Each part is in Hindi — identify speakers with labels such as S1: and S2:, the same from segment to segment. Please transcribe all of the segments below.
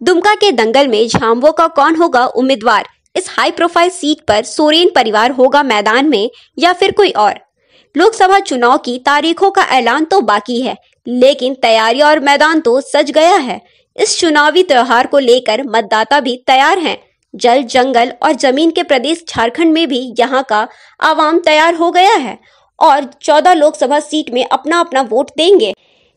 S1: दुमका के दंगल में झाबुआ का कौन होगा उम्मीदवार? इस हाई प्रोफाइल सीट पर सोरेन परिवार होगा मैदान में या फिर कोई और? लोकसभा चुनाव की तारीखों का ऐलान तो बाकी है, लेकिन तैयारी और मैदान तो सज गया है। इस चुनावी त्योहार को लेकर मतदाता भी तैयार हैं। जल, जंगल और जमीन के प्रदेश झारखंड में भी यहाँ का आवाम तैयार हो गया है और 14 लोकसभा सीट में अपना अपना वोट देंगे।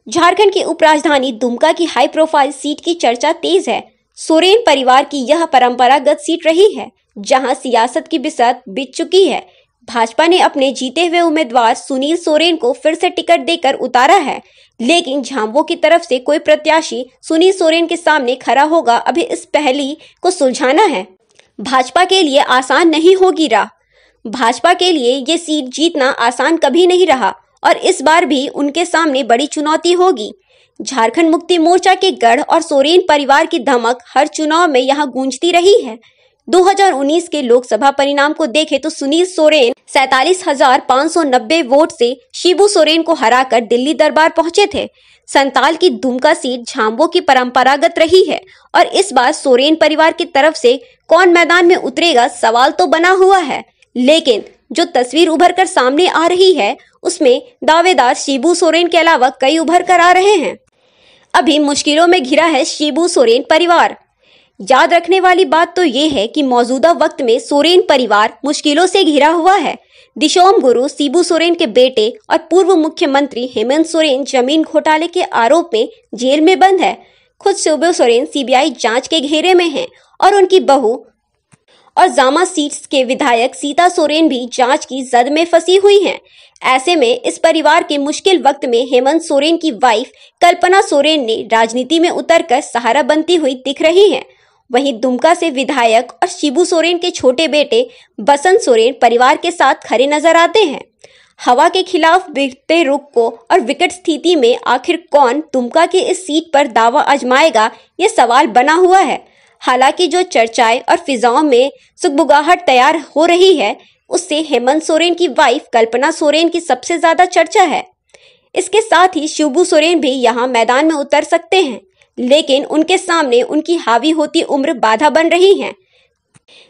S1: झारखंड की उपराजधानी दुमका की हाई प्रोफाइल सीट की चर्चा तेज है। सोरेन परिवार की यह परंपरागत सीट रही है, जहां सियासत की बिसात बीत चुकी है। भाजपा ने अपने जीते हुए उम्मीदवार सुनील सोरेन को फिर से टिकट देकर उतारा है, लेकिन झाबुआ की तरफ से कोई प्रत्याशी सुनील सोरेन के सामने खड़ा होगा, अभी इस पहेली को सुलझाना है। भाजपा के लिए आसान नहीं होगी राह। भाजपा के लिए ये सीट जीतना आसान कभी नहीं रहा और इस बार भी उनके सामने बड़ी चुनौती होगी। झारखंड मुक्ति मोर्चा के गढ़ और सोरेन परिवार की धमक हर चुनाव में यहाँ गूंजती रही है। 2019 के लोकसभा परिणाम को देखें तो सुनील सोरेन 47,590 वोट से शिबू सोरेन को हराकर दिल्ली दरबार पहुंचे थे। संताल की दुमका सीट झाबुआ की परंपरागत रही है और इस बार सोरेन परिवार की तरफ से कौन मैदान में उतरेगा, सवाल तो बना हुआ है। लेकिन जो तस्वीर उभर कर सामने आ रही है उसमें दावेदार शिबू सोरेन के अलावा कई उभर कर आ रहे हैं। अभी मुश्किलों में घिरा है शिबू सोरेन परिवार। याद रखने वाली बात तो ये है कि मौजूदा वक्त में सोरेन परिवार मुश्किलों से घिरा हुआ है। दिशोम गुरु शिबू सोरेन के बेटे और पूर्व मुख्यमंत्री हेमंत सोरेन जमीन घोटाले के आरोप में जेल में बंद है। खुद शिबू सोरेन सीबीआई जांच के घेरे में हैं और उनकी बहू और जामा सीट्स के विधायक सीता सोरेन भी जांच की जद में फंसी हुई हैं। ऐसे में इस परिवार के मुश्किल वक्त में हेमंत सोरेन की वाइफ कल्पना सोरेन ने राजनीति में उतरकर सहारा बनती हुई दिख रही हैं। वहीं दुमका से विधायक और शिबू सोरेन के छोटे बेटे बसंत सोरेन परिवार के साथ खड़े नजर आते हैं। हवा के खिलाफ बढ़ते रुख को और विकट स्थिति में आखिर कौन दुमका की इस सीट पर दावा आजमाएगा, ये सवाल बना हुआ है। हालांकि जो चर्चाएं और फिजाओं में सुगबुगाहट तैयार हो रही है, उससे हेमंत सोरेन की वाइफ कल्पना सोरेन की सबसे ज्यादा चर्चा है। इसके साथ ही शिबू सोरेन भी यहाँ मैदान में उतर सकते हैं, लेकिन उनके सामने उनकी हावी होती उम्र बाधा बन रही है।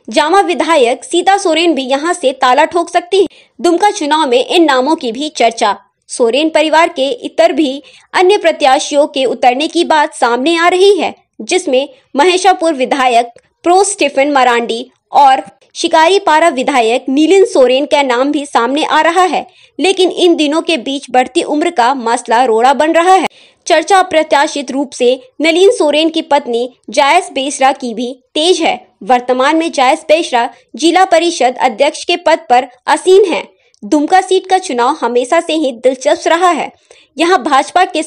S1: जामा विधायक सीता सोरेन भी यहाँ से ताला ठोक सकती है। दुमका चुनाव में इन नामों की भी चर्चा। सोरेन परिवार के इतर भी अन्य प्रत्याशियों के उतरने की बात सामने आ रही है, जिसमें महेशापुर विधायक प्रो स्टीफन मरांडी और शिकारीपारा विधायक नीलिन सोरेन का नाम भी सामने आ रहा है। लेकिन इन दिनों के बीच बढ़ती उम्र का मसला रोड़ा बन रहा है। चर्चा अप्रत्याशित रूप से नलिन सोरेन की पत्नी जायस बेसरा की भी तेज है। वर्तमान में जायस बेसरा जिला परिषद अध्यक्ष के पद पर आसीन है। दुमका सीट का चुनाव हमेशा से ही दिलचस्प रहा है। यहाँ भाजपा ने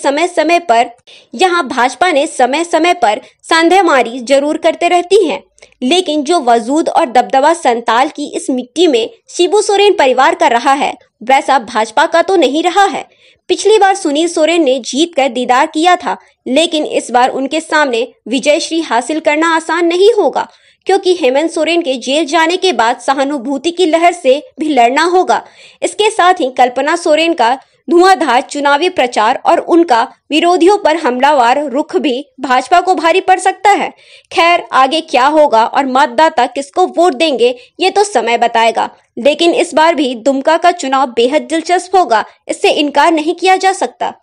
S1: समय समय पर सांधेमारी जरूर करते रहती है, लेकिन जो वजूद और दबदबा संताल की इस मिट्टी में शिबू सोरेन परिवार का रहा है, वैसा भाजपा का तो नहीं रहा है। पिछली बार सुनील सोरेन ने जीत कर दीदार किया था, लेकिन इस बार उनके सामने विजयश्री हासिल करना आसान नहीं होगा, क्योंकि हेमंत सोरेन के जेल जाने के बाद सहानुभूति की लहर से भी लड़ना होगा। इसके साथ ही कल्पना सोरेन का धुआंधार चुनावी प्रचार और उनका विरोधियों पर हमलावर रुख भी भाजपा को भारी पड़ सकता है। खैर, आगे क्या होगा और मतदाता किसको वोट देंगे, ये तो समय बताएगा। लेकिन इस बार भी दुमका का चुनाव बेहद दिलचस्प होगा, इससे इनकार नहीं किया जा सकता।